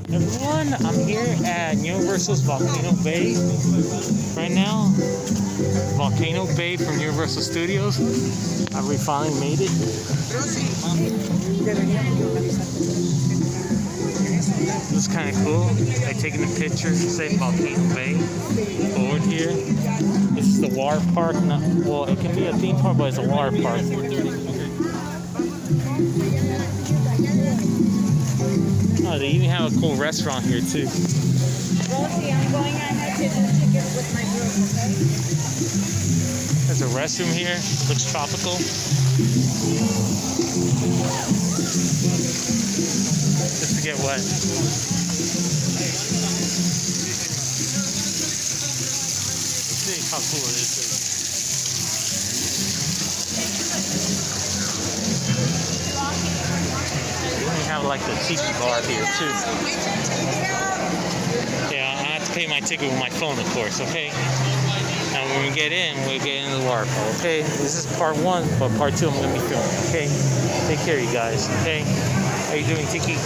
Everyone, I'm here at Universal's Volcano Bay right now. Volcano Bay from Universal Studios. We finally made it. This is kind of cool. Like taking a picture, say Volcano Bay forward here. This is the water park. Well, it can be a theme park, but it's a water park. Oh, they even have a cool restaurant here too. Rosie, I'm going ahead to the ticket with my group, okay? There's a restroom here. Looks tropical. Just to get wet. Let's see how cool this is. We have like the tiki bar here too. Yeah, I have to pay my ticket with my phone, of course, okay? And when we get in, we'll get into the water park, okay? This is part 1, but part 2 I'm going to be filming, okay? Take care, you guys, okay? How you doing, Tiki?